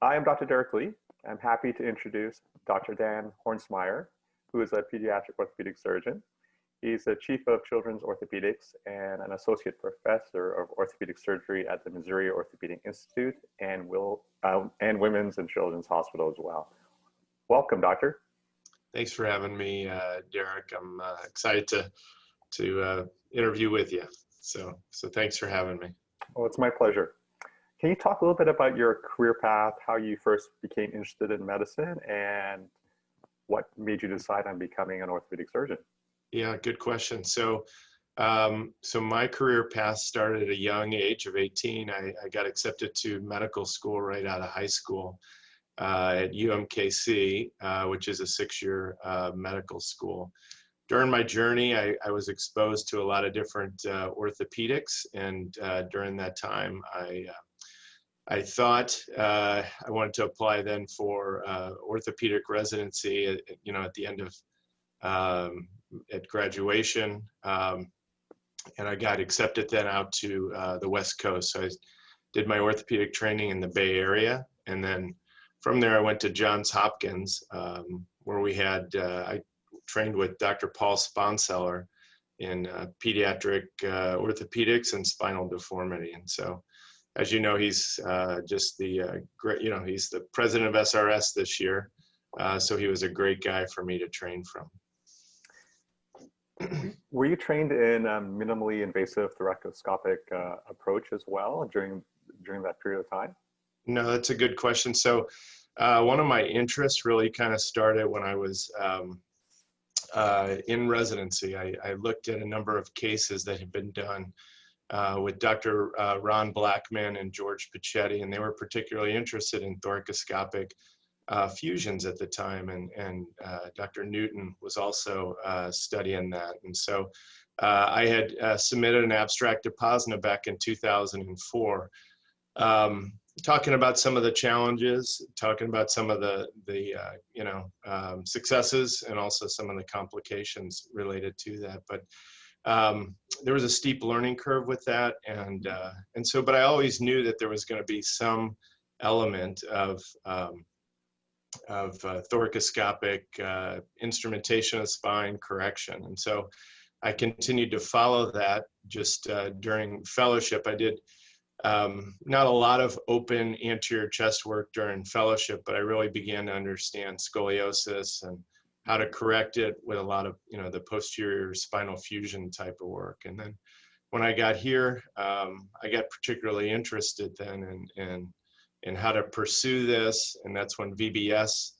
I am Dr. Derek Lee. I'm happy to introduce Dr. Dan Hoernschemeyer, who is a pediatric orthopedic surgeon. He's the chief of children's orthopedics and an associate professor of orthopedic surgery at the Missouri Orthopedic Institute and Women's and Children's Hospital as well. Welcome, doctor. Thanks for having me, Derek. I'm excited to interview with you. So thanks for having me. Well, it's my pleasure. Can you talk a little bit about your career path, how you first became interested in medicine, and what made you decide on becoming an orthopedic surgeon? Yeah, good question. So my career path started at a young age of 18. I got accepted to medical school right out of high school at UMKC, which is a 6-year medical school. During my journey, I was exposed to a lot of different orthopedics, and during that time, I thought I wanted to apply then for orthopedic residency, at the end of at graduation, and I got accepted then out to the West Coast. So I did my orthopedic training in the Bay Area, and then from there I went to Johns Hopkins, where we had I trained with Dr. Paul Sponseller in pediatric orthopedics and spinal deformity. And so, as you know, he's just the great. He's the president of SRS this year, so he was a great guy for me to train from. Were you trained in minimally invasive thoracoscopic approach as well during that period of time? No, that's a good question. So one of my interests really kind of started when I was in residency. I looked at a number of cases that had been done with Dr. Ron Blackman and George Pichetti, and they were particularly interested in thoracoscopic fusions at the time, and Dr. Newton was also studying that. And so I had submitted an abstract to POSNA back in 2004, talking about some of the challenges, talking about some of the successes, and also some of the complications related to that. But there was a steep learning curve with that, and so, but I always knew that there was going to be some element of thoracoscopic instrumentation of spine correction. And so I continued to follow that. Just during fellowship, I did not a lot of open anterior chest work during fellowship, but I really began to understand scoliosis and how to correct it with a lot of the posterior spinal fusion type of work. And then when I got here, I got particularly interested then in how to pursue this, and that's when VBS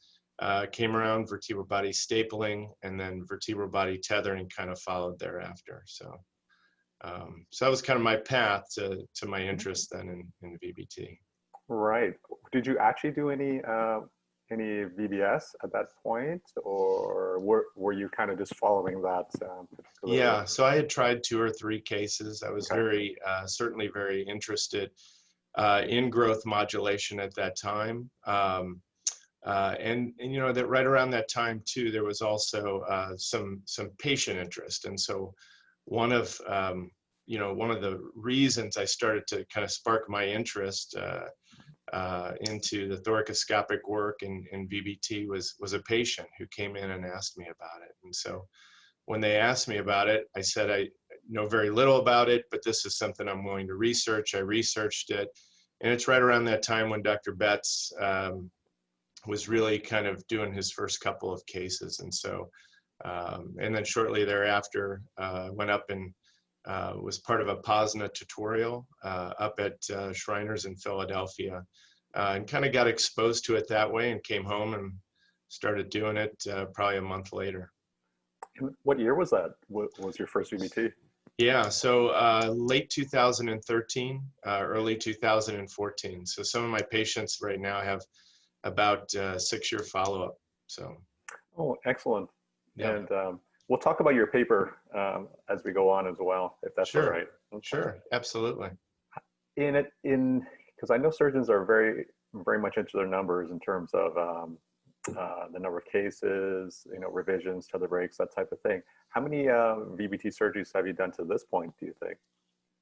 came around, vertebral body stapling, and then vertebral body tethering kind of followed thereafter. So that was kind of my path to my interest then in VBT. Right. Did you actually do any VBS at that point, or were you kind of just following that particular? Yeah, so I had tried 2 or 3 cases. I was very certainly very interested in growth modulation at that time, and that right around that time too, there was also some patient interest. And so one of the reasons I started to kind of spark my interest into the thoracoscopic work in VBT was a patient who came in and asked me about it. And so when they asked me about it, I said I know very little about it, but this is something I'm willing to research. I researched it, and it's right around that time when Dr. Betts was really kind of doing his first couple of cases. And so, and then shortly thereafter, went up and was part of a POSNA tutorial up at Shriners in Philadelphia, and kind of got exposed to it that way, and came home and started doing it probably a month later. What year was that? What was your first VBT? Yeah, so late 2013, early 2014. So some of my patients right now have about 6-year follow-up. So. Oh, excellent. Yeah. And we'll talk about your paper as we go on as well, if that's all right. Sure, absolutely. Because I know surgeons are very much into their numbers in terms of the number of cases, revisions, tether breaks, that type of thing. How many VBT surgeries have you done to this point, do you think?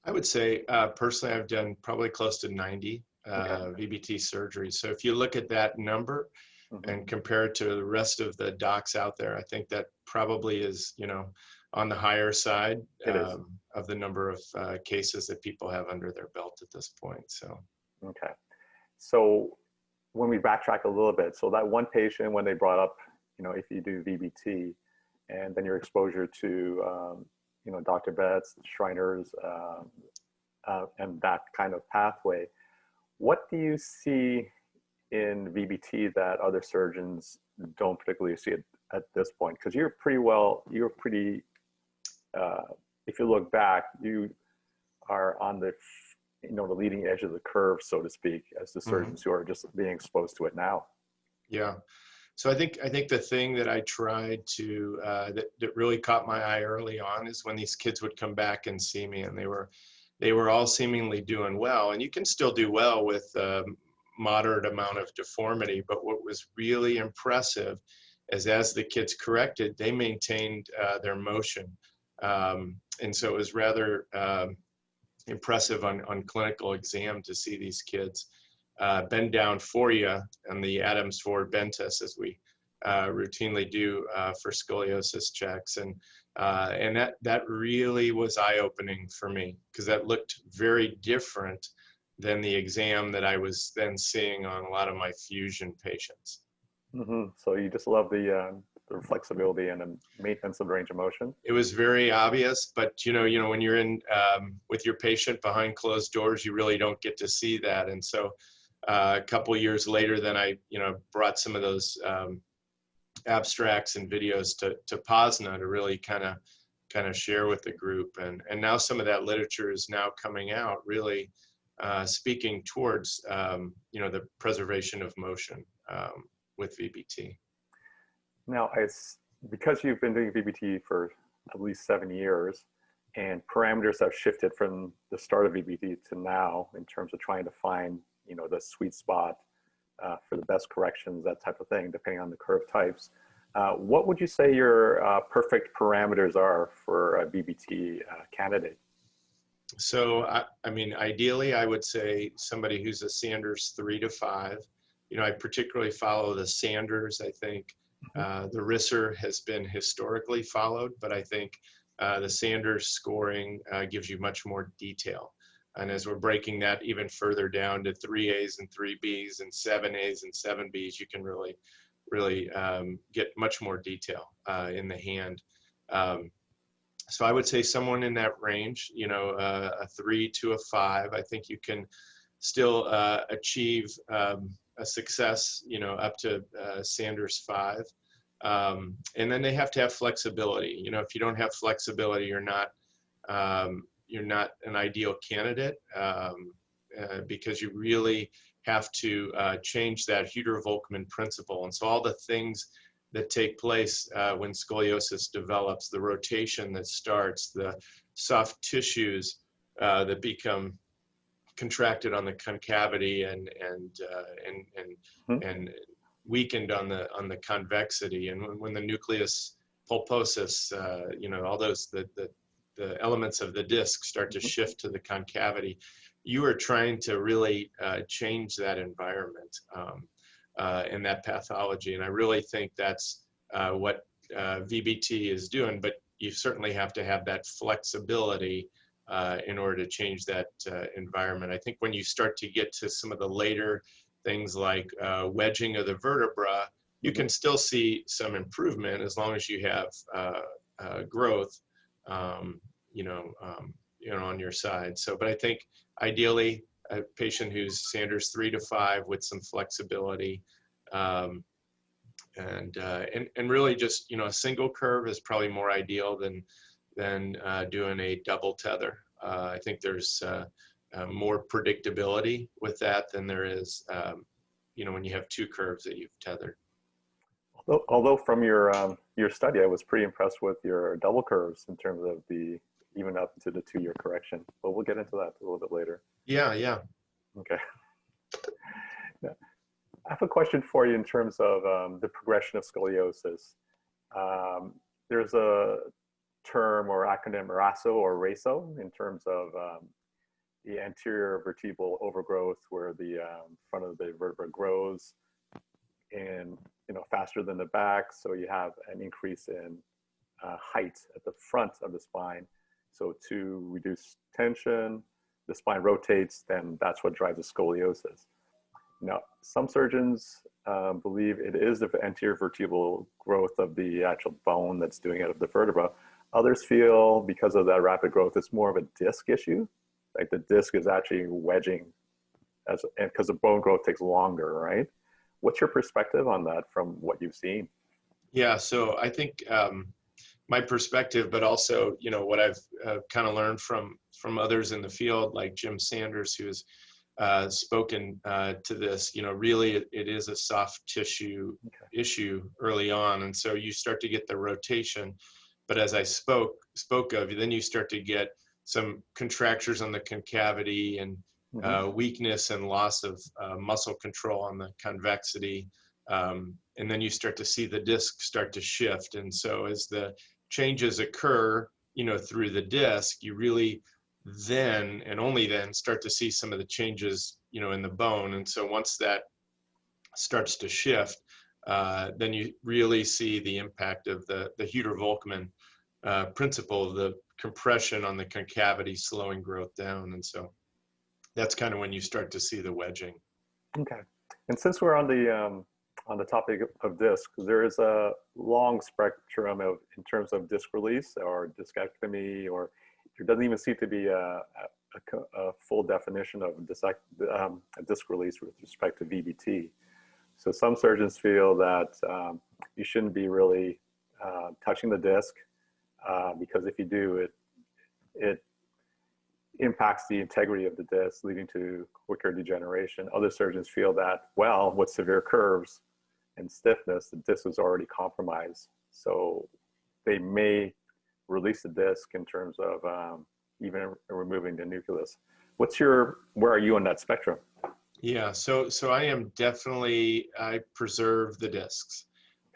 I would say, personally, I've done probably close to 90 VBT surgery. So if you look at that number and compare it to the rest of the docs out there, I think that probably is, you know, on the higher side of the number of cases that people have under their belt at this point. So, okay. So when we backtrack a little bit, so that one patient, when they brought up, you know, if you do VBT, and then your exposure to, you know, Dr. Betts, Schreiner's, and that kind of pathway, what do you see in VBT that other surgeons don't particularly see at this point? Because you're pretty, if you look back, you are on the, you know, the leading edge of the curve, so to speak, as the surgeons who are just being exposed to it now. Yeah. So I think the thing that I tried to, that really caught my eye early on is when these kids would come back and see me, and they were all seemingly doing well, and you can still do well with moderate amount of deformity. But what was really impressive is as the kids corrected, they maintained their motion. And so it was rather impressive on clinical exam to see these kids bend down for you on the Adams forward bend test, as we routinely do for scoliosis checks. And that really was eye-opening for me, because that looked very different than the exam that I was then seeing on a lot of my fusion patients. So you just love the flexibility and the maintenance of range of motion. It was very obvious, but you know, when you're in with your patient behind closed doors, you really don't get to see that. And so a couple years later, then I, you know, brought some of those abstracts and videos to POSNA to really kind of share with the group. And now some of that literature is now coming out, really speaking towards, you know, the preservation of motion with VBT. Now, because you've been doing VBT for at least 7 years, and parameters have shifted from the start of VBT to now in terms of trying to find, you know, the sweet spot for the best corrections, that type of thing, depending on the curve types. What would you say your perfect parameters are for a VBT candidate? So, I mean, ideally, I would say somebody who's a Sanders 3 to 5. You know, I particularly follow the Sanders. I think the Risser has been historically followed, but I think the Sanders scoring gives you much more detail. And as we're breaking that even further down to 3As and 3Bs and 7As and 7Bs, you can really get much more detail in the hand. So I would say someone in that range, you know, a 3 to a 5, I think you can still achieve a success, you know, up to Sanders 5. And then they have to have flexibility. You know, if you don't have flexibility, you're not an ideal candidate because you really have to change that Hutter-Volkmann principle. And so all the things that take place when scoliosis develops, the rotation that starts, the soft tissues that become contracted on the concavity and weakened on the convexity, and when the nucleus pulposus, you know, all those the elements of the disc start to shift to the concavity, you are trying to really change that environment and that pathology. And I really think that's what VBT is doing, but you certainly have to have that flexibility in order to change that environment. I think when you start to get to some of the later things like wedging of the vertebra, you can still see some improvement as long as you have growth, you know, on your side. So, but I think ideally a patient who's Sanders 3 to 5 with some flexibility, and really just, you know, a single curve is probably more ideal than doing a double tether. I think there's more predictability with that than there is, you know, when you have two curves that you've tethered. Although from your study, I was pretty impressed with your double curves in terms of the even up to the 2-year correction. But we'll get into that a little bit later. Yeah. Okay. Yeah. I have a question for you in terms of the progression of scoliosis. There's a term or acronym RASO or RASO in terms of the anterior vertebral overgrowth where the front of the vertebra grows in, faster than the back. So you have an increase in height at the front of the spine. So to reduce tension, the spine rotates, then that's what drives the scoliosis. Now, some surgeons believe it is the anterior vertebral growth of the actual bone that's doing it of the vertebra. Others feel because of that rapid growth, it's more of a disc issue. Like the disc is actually wedging because the bone growth takes longer, right? What's your perspective on that from what you've seen? Yeah, so I think my perspective, but also, what I've kind of learned from others in the field, like Jim Sanders, who has spoken to this, really it is a soft tissue issue early on. And so you start to get the rotation, but as I spoke of, then you start to get some contractures on the concavity and weakness and loss of muscle control on the convexity. And then you start to see the disc start to shift. And so as the changes occur, through the disc, you really then and only then start to see some of the changes, in the bone. And so once that starts to shift, then you really see the impact of the Hutter-Volkmann principle, the compression on the concavity slowing growth down. And so that's kind of when you start to see the wedging. Okay. And since we're on the topic of disc, there is a long spectrum in terms of disc release or discectomy, or there doesn't even seem to be a full definition of disc release with respect to VBT. So some surgeons feel that you shouldn't be really touching the disc because if you do, it impacts the integrity of the disc, leading to quicker degeneration. Other surgeons feel that, well, with severe curves and stiffness, the disc is already compromised. So they may release the disc in terms of even removing the nucleus. Where are you on that spectrum? Yeah, so I am definitely, I preserve the discs.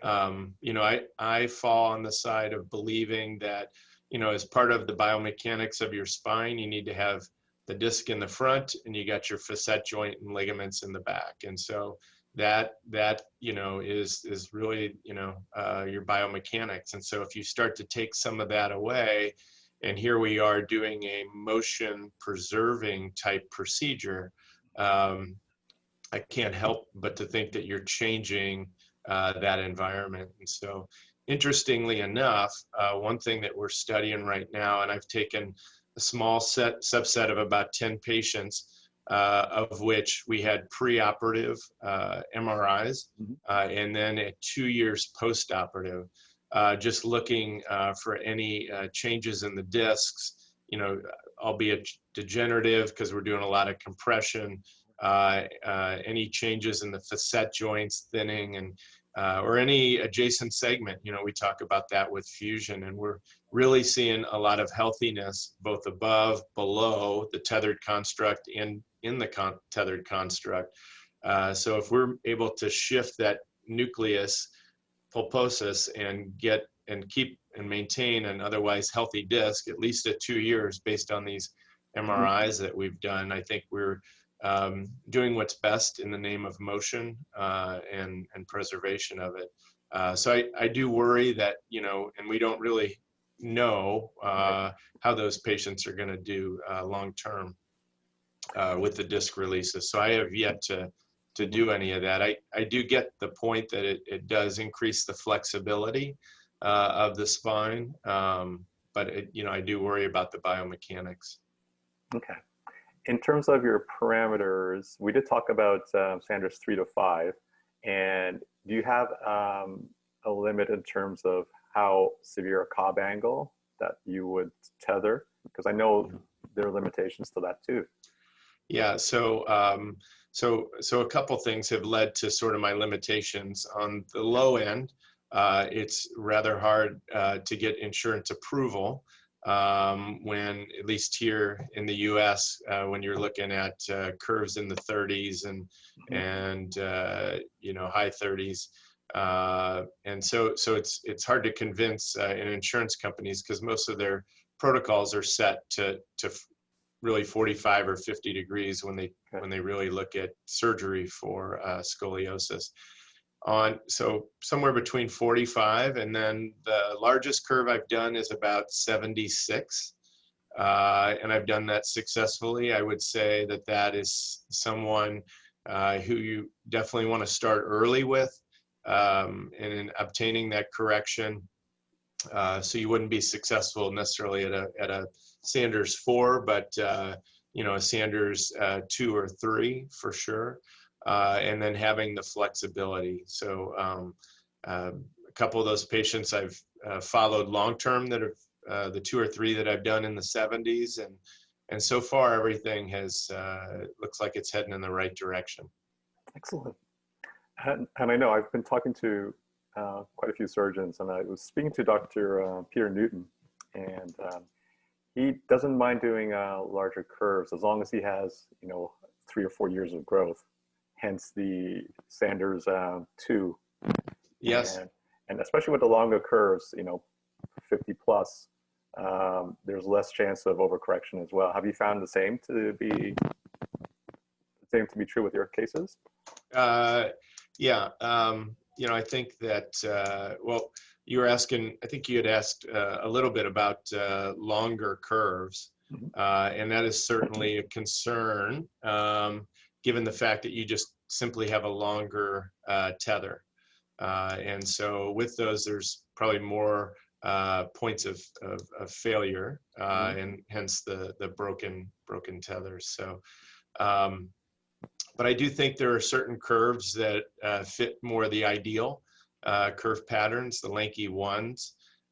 I fall on the side of believing that, as part of the biomechanics of your spine, you need to have the disc in the front and you got your facet joint and ligaments in the back. And so that is really, your biomechanics. And so if you start to take some of that away, and here we are doing a motion preserving type procedure, I can't help but to think that you're changing that environment. And so interestingly enough, one thing that we're studying right now, and I've taken a small subset of about 10 patients, of which we had preoperative MRIs, and then at 2 years postoperative, just looking for any changes in the discs, albeit degenerative because we're doing a lot of compression, any changes in the facet joints, thinning, and or any adjacent segment. We talk about that with fusion, and we're really seeing a lot of healthiness both above, below the tethered construct and in the tethered construct. So if we're able to shift that nucleus pulposus and keep and maintain an otherwise healthy disc, at least at 2 years, based on these MRIs that we've done, I think we're doing what's best in the name of motion and preservation of it. So I do worry that, and we don't really know how those patients are going to do long term with the disc releases. So I have yet to do any of that. I do get the point that it does increase the flexibility of the spine, but I do worry about the biomechanics. Okay. In terms of your parameters, we did talk about Sanders 3 to 5, and do you have a limit in terms of how severe a Cobb angle that you would tether? Because I know there are limitations to that too. Yeah, so a couple things have led to sort of my limitations. On the low end, it's rather hard to get insurance approval when, at least here in the U.S., when you're looking at curves in the 30s and high 30s, and so it's hard to convince in insurance companies because most of their protocols are set to really 45 or 50 degrees when they really look at surgery for scoliosis. So somewhere between 45, and then the largest curve I've done is about 76. And I've done that successfully. I would say that that is someone who you definitely want to start early with, and in obtaining that correction. So you wouldn't be successful necessarily at a Sanders 4, but you know, a Sanders 2 or 3 for sure. And then having the flexibility. So a couple of those patients I've followed long-term that have the 2 or 3 that I've done in the 70s, and so far everything has looks like it's heading in the right direction. Excellent. And I know I've been talking to quite a few surgeons, and I was speaking to Dr. Peter Newton, and he doesn't mind doing larger curves as long as he has, you know, 3 or 4 years of growth. Hence the Sanders 2. Yes. And especially with the longer curves, you know, 50 plus, there's less chance of overcorrection as well. Have you found the same to be true with your cases? Yeah. You know, I think that, well, you were asking, I think you had asked a little bit about longer curves, and that is certainly a concern, given the fact that you just simply have a longer tether. And so with those, there's probably more points of failure, and hence the broken tethers. So, but I do think there are certain curves that fit more the ideal curve patterns. The Lenke 1s,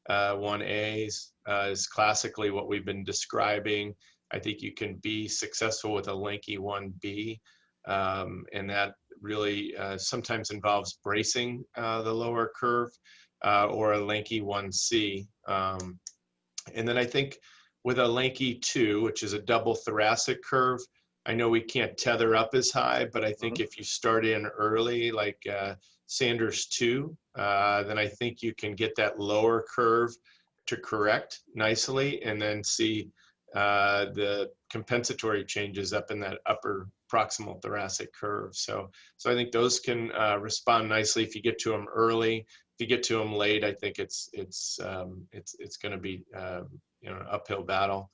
1As is classically what we've been describing. I think you can be successful with a Lenke 1B, and that really sometimes involves bracing the lower curve, or a Lenke 1C. And then I think with a Lenke 2, which is a double thoracic curve, I know we can't tether up as high, but I think if you start in early, like Sanders 2, then I think you can get that lower curve to correct nicely, and then see the compensatory changes up in that upper proximal thoracic curve. So I think those can respond nicely if you get to them early. If you get to them late, I think it's going to be you know, an uphill battle.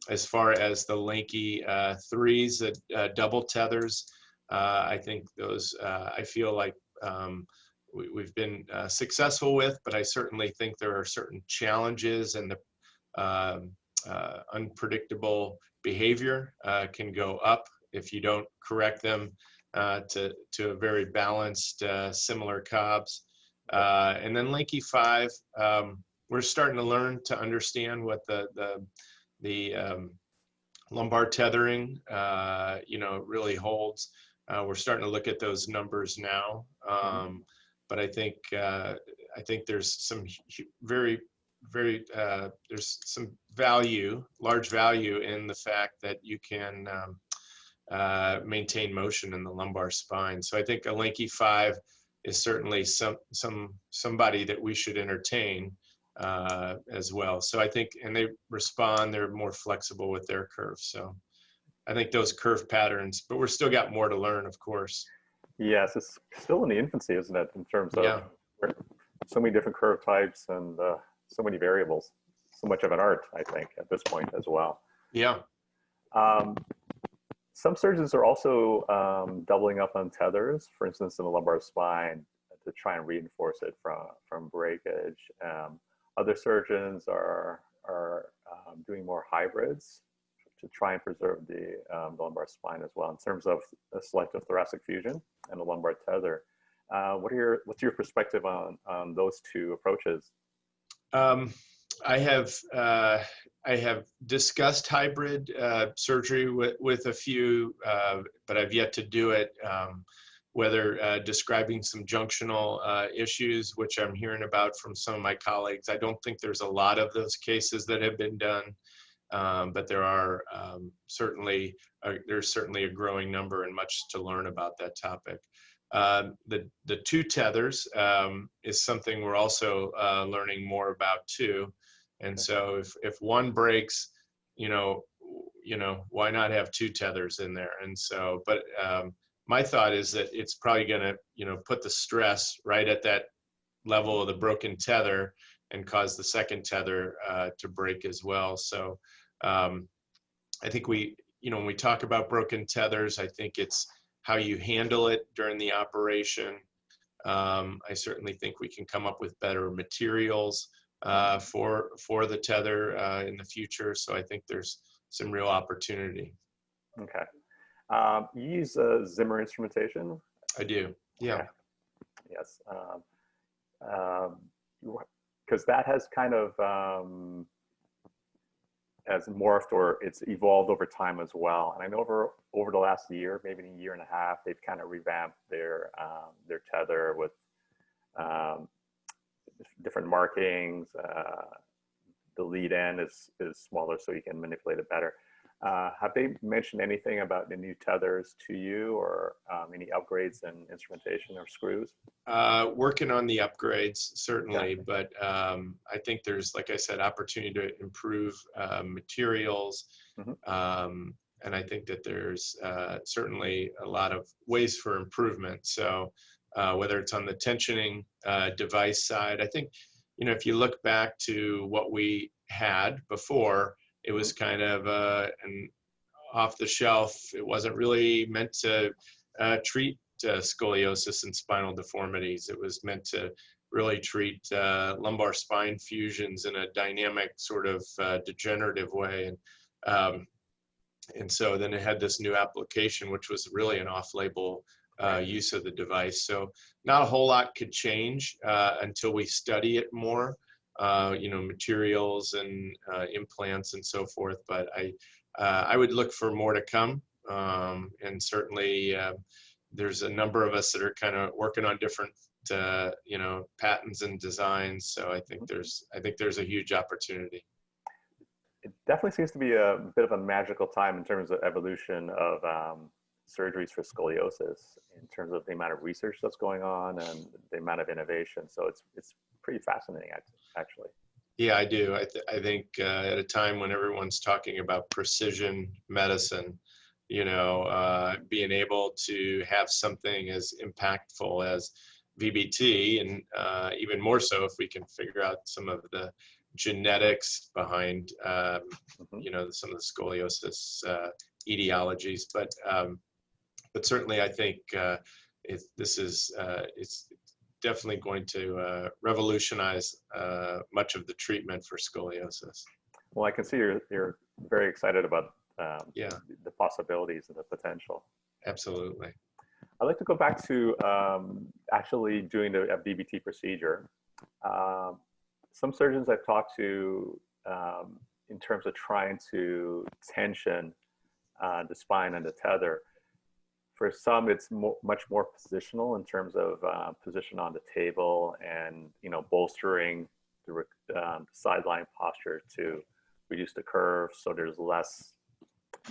As far as the Lenke 3s, that double tethers, I think those I feel like we've been successful with, but I certainly think there are certain challenges, and the unpredictable behavior can go up if you don't correct them to a very balanced, similar Cobbs. And then Lenke 5, we're starting to learn to understand what the lumbar tethering, you know, really holds. We're starting to look at those numbers now, but I think there's some very there's some value, large value, in the fact that you can maintain motion in the lumbar spine. So I think a Lenke 5 is certainly somebody that we should entertain as well. So I think, and they're more flexible with their curves. So I think those curve patterns, but we're still got more to learn, of course. Yes, it's still in the infancy, isn't it, in terms of so many different curve types and so many variables. So much of an art, I think, at this point as well. Yeah. Some surgeons are also doubling up on tethers, for instance, in the lumbar spine, to try and reinforce it from breakage. Other surgeons are doing more hybrids to try and preserve the lumbar spine as well, in terms of the selective thoracic fusion and the lumbar tether. What's your perspective on those two approaches? I have discussed hybrid surgery with a few, but I've yet to do it. Whether describing some junctional issues, which I'm hearing about from some of my colleagues. I don't think there's a lot of those cases that have been done, but there are there's certainly a growing number and much to learn about that topic. The 2 tethers is something we're also learning more about too. And so if one breaks, you know, why not have 2 tethers in there? And so, but my thought is that it's probably going to, put the stress right at that level of the broken tether and cause the second tether to break as well. So I think when we talk about broken tethers, I think it's how you handle it during the operation. I certainly think we can come up with better materials for the tether in the future. So I think there's some real opportunity. Okay. You use Zimmer instrumentation? I do. Yeah. Okay. Yes. Because that has kind of has morphed, or it's evolved over time as well. And I know over the last year, maybe a year and a half, they've kind of revamped their tether with different markings. The lead end is smaller, so you can manipulate it better. Have they mentioned anything about the new tethers to you, or any upgrades in instrumentation or screws? Working on the upgrades, certainly, Okay. but I think there's, like I said, opportunity to improve materials. Mm-hmm. And I think that there's certainly a lot of ways for improvement. So whether it's on the tensioning device side, I think, if you look back to what we had before, it was kind of an off the shelf. It wasn't really meant to treat scoliosis and spinal deformities. It was meant to really treat lumbar spine fusions in a dynamic sort of degenerative way. And so then it had this new application, which was really an off-label use of the device. So not a whole lot could change until we study it more. Materials and implants and so forth. But I would look for more to come. And certainly there's a number of us that are kind of working on different, patents and designs. So I think there's a huge opportunity. It definitely seems to be a bit of a magical time in terms of evolution of surgeries for scoliosis, in terms of the amount of research that's going on and the amount of innovation. So it's pretty fascinating, actually. Yeah, I do. I think at a time when everyone's talking about precision medicine, being able to have something as impactful as VBT, and even more so if we can figure out some of the genetics behind, some of the scoliosis etiologies. But certainly, I think it's definitely going to revolutionize much of the treatment for scoliosis. Well, I can see you're very excited about the possibilities and the potential. Absolutely. I'd like to go back to actually doing the VBT procedure. Some surgeons I've talked to in terms of trying to tension the spine and the tether, for some, it's much more positional in terms of position on the table and, bolstering the sideline posture to reduce the curve. So there's less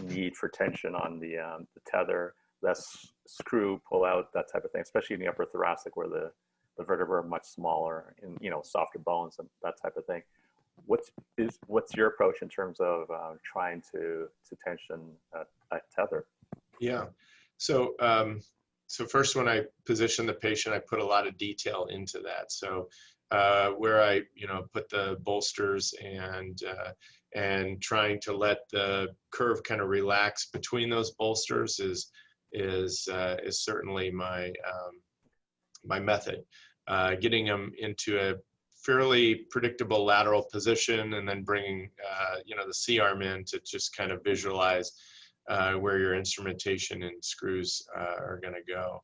need for tension on the tether, less screw, pull out, that type of thing, especially in the upper thoracic where the vertebrae are much smaller and, softer bones and that type of thing. What's your approach in terms of trying to tension a tether? Yeah. So first, when I position the patient, I put a lot of detail into that. So where I, put the bolsters and trying to let the curve kind of relax between those bolsters is certainly my method. Getting them into a fairly predictable lateral position, and then bringing the C-arm in to just kind of visualize where your instrumentation and screws are going to go.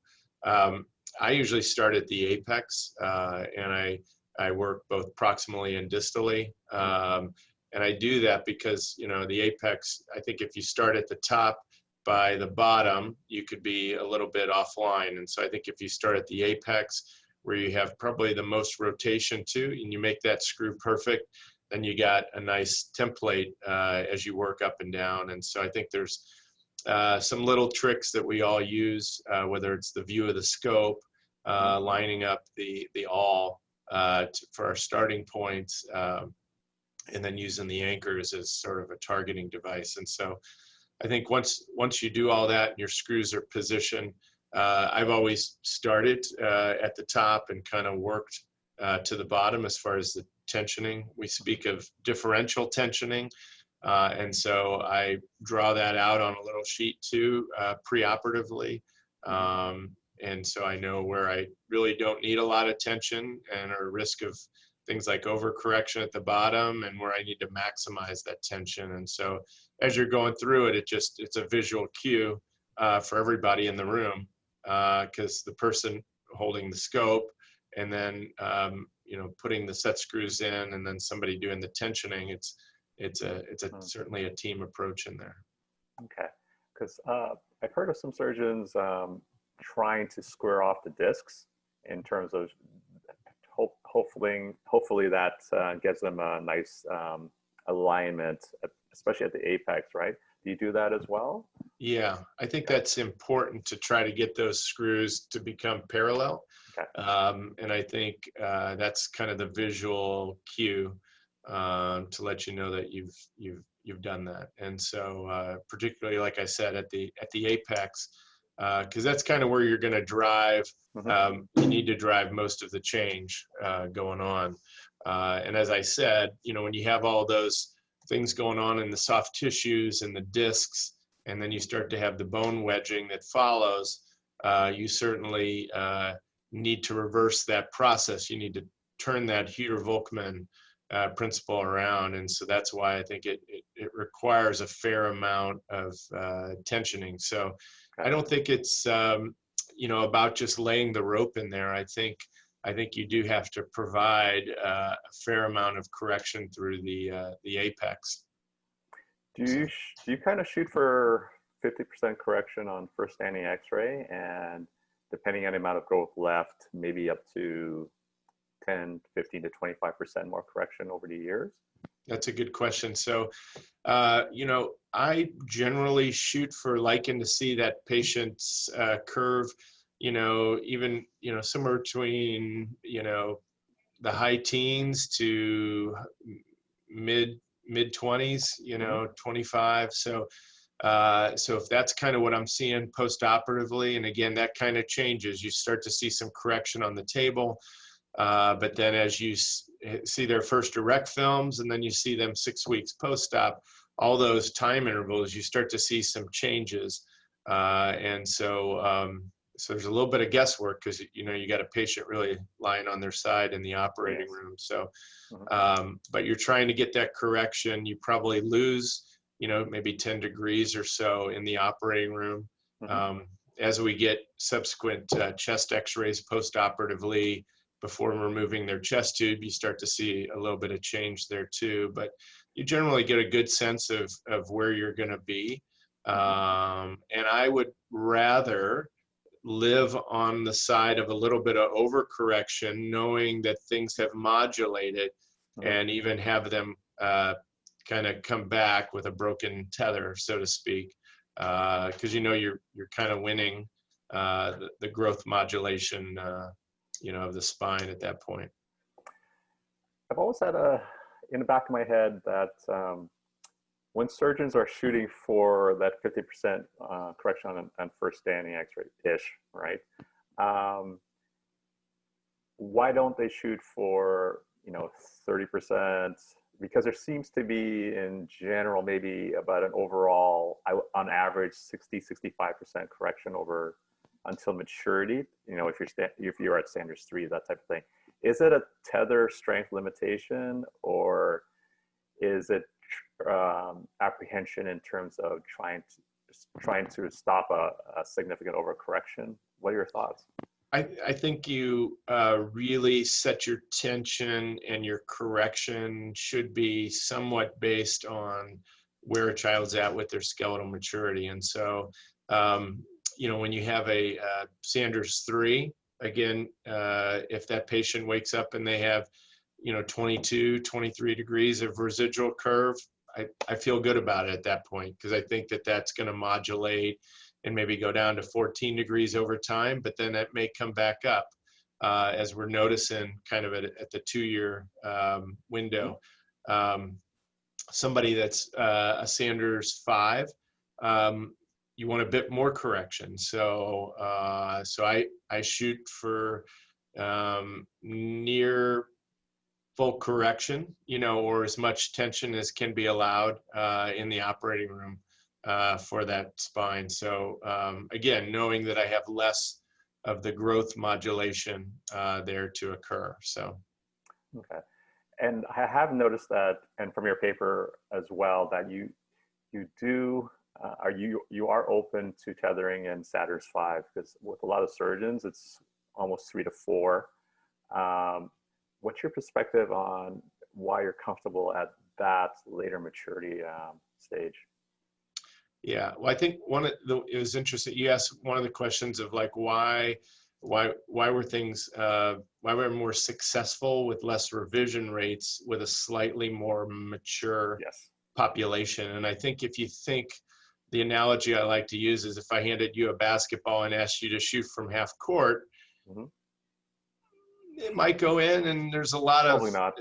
I usually start at the apex, and I work both proximally and distally. And I do that because, the apex, I think if you start at the top by the bottom, you could be a little bit offline. And so I think if you start at the apex, where you have probably the most rotation too, and you make that screw perfect, then you got a nice template as you work up and down. And so I think there's some little tricks that we all use, whether it's the view of the scope, lining up the awl for our starting points, and then using the anchors as sort of a targeting device. And so I think once you do all that and your screws are positioned, I've always started at the top and kind of worked to the bottom as far as the tensioning. We speak of differential tensioning. And so I draw that out on a little sheet too, preoperatively. And so I know where I really don't need a lot of tension and are at risk of things like overcorrection at the bottom, and where I need to maximize that tension. And so as you're going through it, it's a visual cue for everybody in the room, because the person holding the scope and then putting the set screws in, and then somebody doing the tensioning, it's certainly a team approach in there. Okay, because I've heard of some surgeons trying to square off the discs in terms of hopefully that gives them a nice alignment, especially at the apex, right? Do you do that as well? Yeah, I think that's important to try to get those screws to become parallel. Okay. And I think that's kind of the visual cue to let you know that you've done that. And so particularly, like I said, at the apex, because that's kind of where you're going to drive. You need to drive most of the change going on. And as I said, when you have all those things going on in the soft tissues and the discs, and then you start to have the bone wedging that follows, you certainly need to reverse that process. You need to turn that Huber-Volkmann principle around. And so that's why I think it requires a fair amount of tensioning. So I don't think it's about just laying the rope in there. I think you do have to provide a fair amount of correction through the apex. Do you kind of shoot for 50% correction on first standing X-ray, and depending on the amount of growth left, maybe up to 10, 15 to 25% more correction over the years? That's a good question. So, I generally shoot for liking to see that patient's curve, even, somewhere between, the high teens to mid 20s, 25. So if that's kind of what I'm seeing post-operatively, and again, that kind of changes. You start to see some correction on the table. But then as you see their first direct films, and then you see them 6 weeks post-op, all those time intervals, you start to see some changes. And so there's a little bit of guesswork, because, you got a patient really lying on their side in the operating room. So, but you're trying to get that correction. You probably lose, maybe 10 degrees or so in the operating room. As we get subsequent chest x-rays post-operatively, before removing their chest tube, you start to see a little bit of change there too. But you generally get a good sense of where you're going to be. And I would rather live on the side of a little bit of overcorrection, knowing that things have modulated, and even have them kind of come back with a broken tether, so to speak, because you're kind of winning the growth modulation of the spine at that point. I've always had in the back of my head that when surgeons are shooting for that 50% correction on first standing X-ray-ish, right? Why don't they shoot for 30%? Because there seems to be, in general, maybe about an overall, on average, 60-65% correction over until maturity, if you're at standards 3, that type of thing. Is it a tether strength limitation, or is it apprehension in terms of trying to stop a significant overcorrection? What are your thoughts? I think you really set your tension, and your correction should be somewhat based on where a child's at with their skeletal maturity. And so when you have a Sanders 3, again, if that patient wakes up and they have, 22, 23 degrees of residual curve, I feel good about it at that point, because I think that that's going to modulate and maybe go down to 14 degrees over time, but then that may come back up as we're noticing kind of at the 2-year window. somebody that's a Sanders 5, you want a bit more correction. So I shoot for near full correction, or as much tension as can be allowed in the operating room for that spine. So again, knowing that I have less of the growth modulation there to occur. So. Okay. And I have noticed that, and from your paper as well, that you are open to tethering in Sanders 5, because with a lot of surgeons, it's almost 3 to 4. What's your perspective on why you're comfortable at that later maturity stage? Yeah, well, I think it was interesting. You asked one of the questions of like why were things why were more successful with less revision rates with a slightly more mature population. And I think if you think, the analogy I like to use is if I handed you a basketball and asked you to shoot from half court, it might go in, and there's a lot of probably not.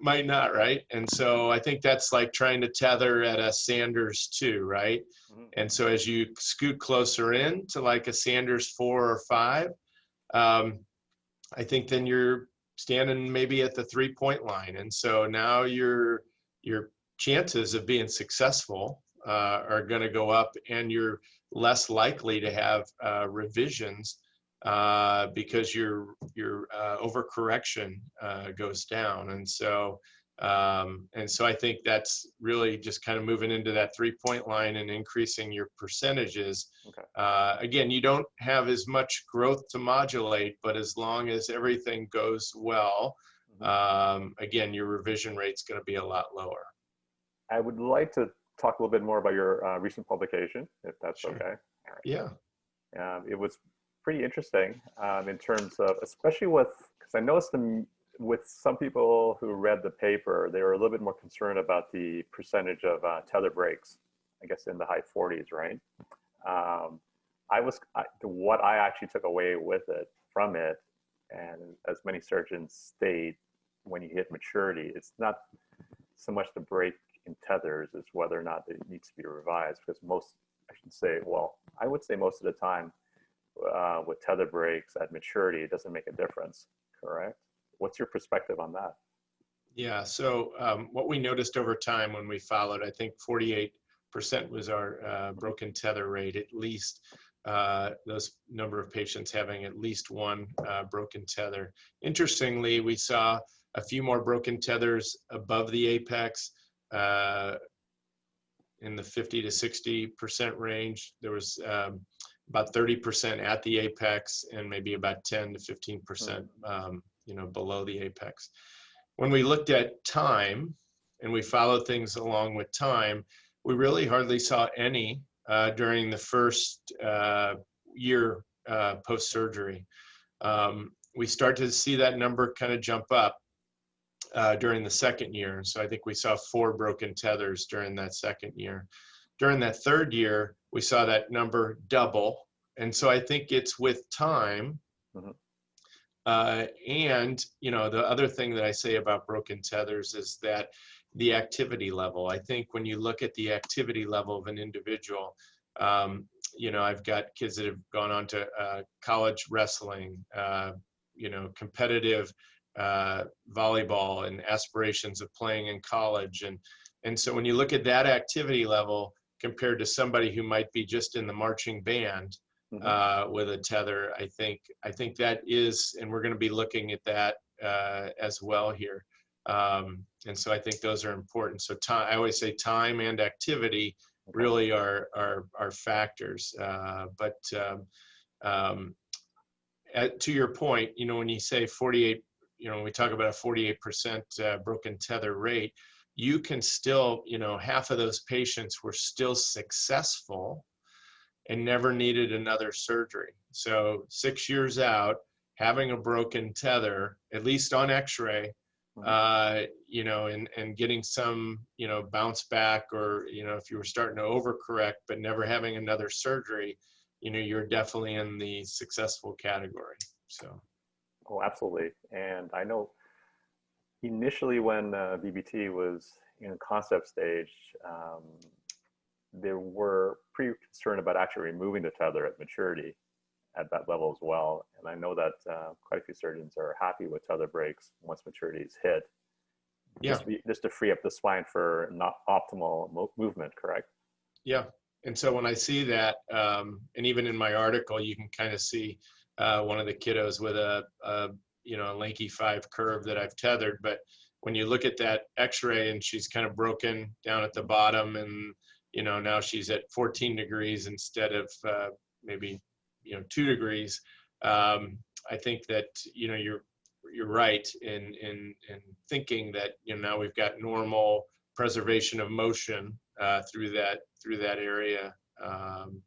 Might not, right? And so I think that's like trying to tether at a Sanders 2, right? And so as you scoot closer in to like a Sanders 4 or 5, I think then you're standing maybe at the 3-point line. And so now your chances of being successful are going to go up, and you're less likely to have revisions because your overcorrection goes down. And so I think that's really just kind of moving into that 3-point line and increasing your percentages. Again, you don't have as much growth to modulate, but as long as everything goes well, again, your revision rate's going to be a lot lower. I would like to talk a little bit more about your recent publication, if that's okay. All right. Yeah. It was pretty interesting in terms of, especially because I noticed with some people who read the paper, they were a little bit more concerned about the percentage of tether breaks, I guess in the high 40s, right? What I actually took away from it, and as many surgeons state, when you hit maturity, it's not so much the break in tethers as whether or not it needs to be revised, because I would say most of the time, with tether breaks at maturity, it doesn't make a difference, correct? What's your perspective on that? Yeah, so what we noticed over time when we followed, I think 48% was our broken tether rate, at least those number of patients having at least one broken tether. Interestingly, we saw a few more broken tethers above the apex, in the 50 to 60% range. There was about 30% at the apex, and maybe about 10 to 15%, below the apex. When we looked at time and we followed things along with time, we really hardly saw any during the first year post-surgery. We start to see that number kind of jump up during the second year. So I think we saw 4 broken tethers during that second year. During that third year, we saw that number double. And so I think it's with time. And, the other thing that I say about broken tethers is that the activity level. I think when you look at the activity level of an individual, I've got kids that have gone on to college wrestling, competitive volleyball, and aspirations of playing in college. And so when you look at that activity level compared to somebody who might be just in the marching band with a tether, I think that is, and we're going to be looking at that as well here. And so I think those are important. So time, I always say time and activity really are factors. But to your point, when you say 48, when we talk about a 48% broken tether rate, you can still, half of those patients were still successful and never needed another surgery. So 6 years out, having a broken tether, at least on x-ray, and getting some, bounce back, or, if you were starting to overcorrect, but never having another surgery, you're definitely in the successful category. So. Oh, absolutely. And I know Initially, when VBT was in concept stage, they were pretty concerned about actually removing the tether at maturity at that level as well. And I know that quite a few surgeons are happy with tether breaks once maturity is hit, Yeah. just to free up the spine for not optimal movement, correct? Yeah. And so when I see that, and even in my article, you can kind of see one of the kiddos with a Lenke 5 curve that I've tethered. But when you look at that x-ray and she's kind of broken down at the bottom, and now she's at 14 degrees instead of maybe 2 degrees. I think that you're right in thinking that now we've got normal preservation of motion through that area,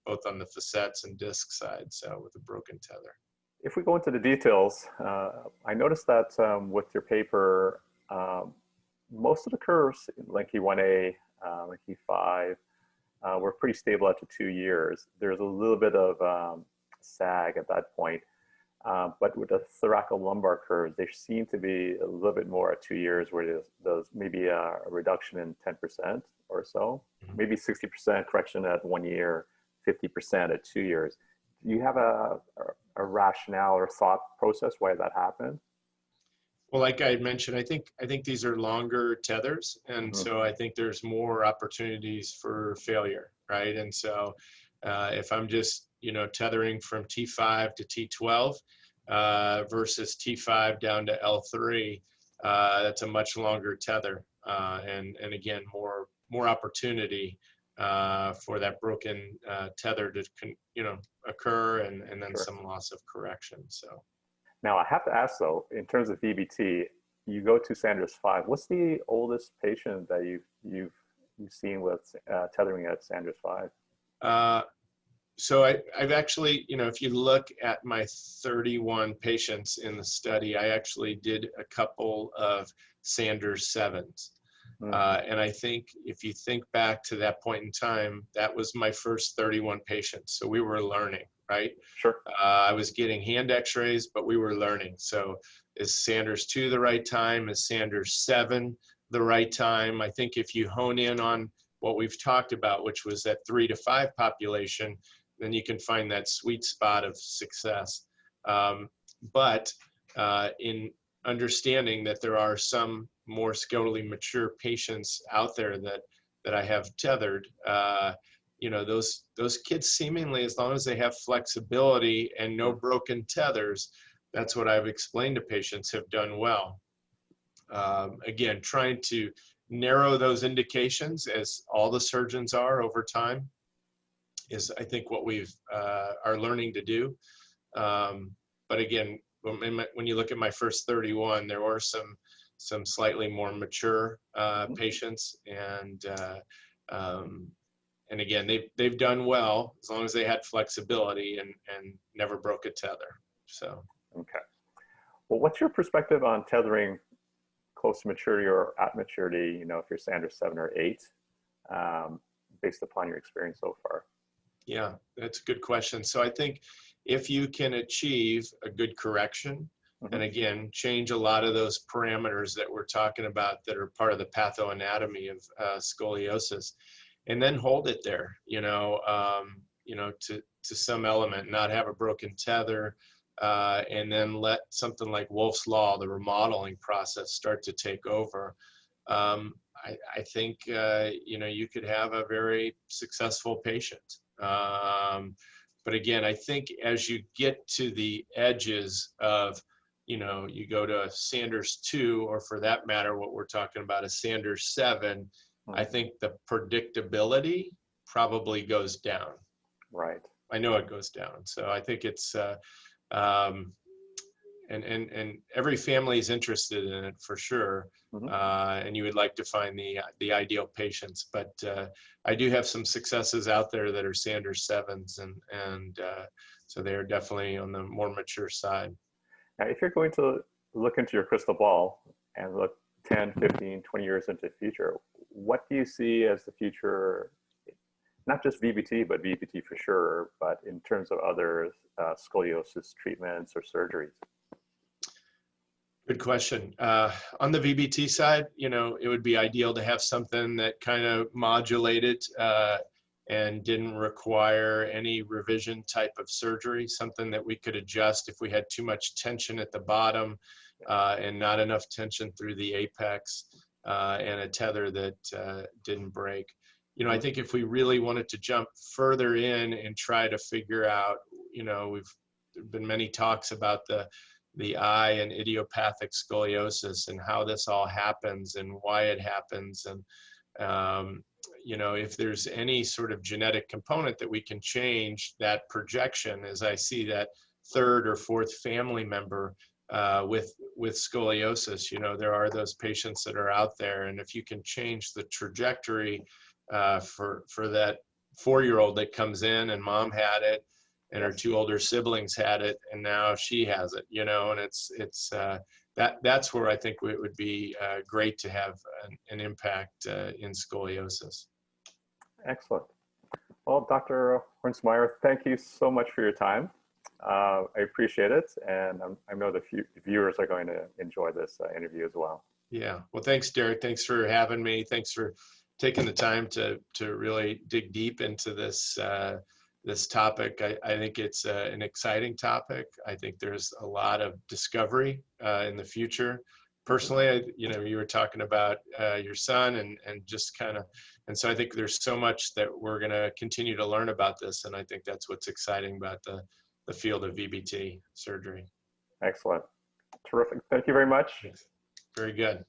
both on the facets and disc side. So with a broken tether. If we go into the details, I noticed that with your paper, most of the curves, Lenke 1A, Lenke 5, were pretty stable up to 2 years. There's a little bit of sag at that point, but with the thoracolumbar curves, they seem to be a little bit more at 2 years, where there's maybe a reduction in 10% or so, maybe 60% correction at 1 year, 50% at 2 years. Do you have a rationale or thought process why that happened? Well, like I mentioned, I think these are longer tethers, and so I think there's more opportunities for failure, right? And so if I'm just tethering from T5 to T12 versus T5 down to L3, that's a much longer tether, and again more opportunity for that broken tether to occur, and then some loss of correction. So. Now, I have to ask though, in terms of VBT, you go to Sanders 5. What's the oldest patient that you've seen with tethering at Sanders 5? So I've actually, if you look at my 31 patients in the study, I actually did a couple of Sanders 7s. And I think if you think back to that point in time, that was my first 31 patients. So we were learning, right? Sure. I was getting hand x-rays, but we were learning. So is Sanders 2 the right time? Is Sanders 7 the right time? I think if you hone in on what we've talked about, which was that 3 to 5 population, then you can find that sweet spot of success. But in understanding that there are some more skeletally mature patients out there that I have tethered, those kids seemingly, as long as they have flexibility and no broken tethers, that's what I've explained to patients, have done well. Again, trying to narrow those indications, as all the surgeons are over time, is I think what we've are learning to do. But again, when you look at my first 31, there were some slightly more mature patients, and again, they've done well as long as they had flexibility and never broke a tether. So. Okay. Well, what's your perspective on tethering close to maturity or at maturity? If you're Sanders 7 or 8, based upon your experience so far. Yeah, that's a good question. So I think if you can achieve a good correction, and again, change a lot of those parameters that we're talking about that are part of the pathoanatomy of scoliosis, and then hold it there, to some element, not have a broken tether, and then let something like Wolff's Law, the remodeling process, start to take over. I think, you could have a very successful patient. But again, I think as you get to the edges of, you go to a Sanders 2, or for that matter, what we're talking about, a Sanders 7, I think the predictability probably goes down. Right. I know it goes down. So I think it's, and every family is interested in it for sure. And you would like to find the ideal patients, but I do have some successes out there that are Sanders 7s, and so they are definitely on the more mature side. Now, if you're going to look into your crystal ball and look 10, 15, 20 years into the future, what do you see as the future, not just VBT, but VBT for sure, but in terms of other scoliosis treatments or surgeries? Good question. On the VBT side, you know, it would be ideal to have something that kind of modulated and didn't require any revision type of surgery, something that we could adjust if we had too much tension at the bottom and not enough tension through the apex, and a tether that didn't break. You know, I think if we really wanted to jump further in and try to figure out, you know, there've been many talks about the eye and idiopathic scoliosis and how this all happens and why it happens. And, you know, if there's any sort of genetic component that we can change that projection, as I see that third or fourth family member with scoliosis, you know, there are those patients that are out there. And if you can change the trajectory for that 4-year-old that comes in and mom had it, and her 2 older siblings had it, and now she has it, you know, and that's where I think it would be great to have an impact in scoliosis. Excellent. Well, Dr. Hoernschemeyer, thank you so much for your time. I appreciate it, and I know the viewers are going to enjoy this interview as well. Yeah, well, thanks, Derek. Thanks for having me. Thanks for taking the time to really dig deep into this this topic. I think it's an exciting topic. I think there's a lot of discovery in the future. Personally, you know, you were talking about your son and just kind of, and so I think there's so much that we're going to continue to learn about this. And I think that's what's exciting about the field of VBT surgery. Excellent. Terrific. Thank you very much. Very good.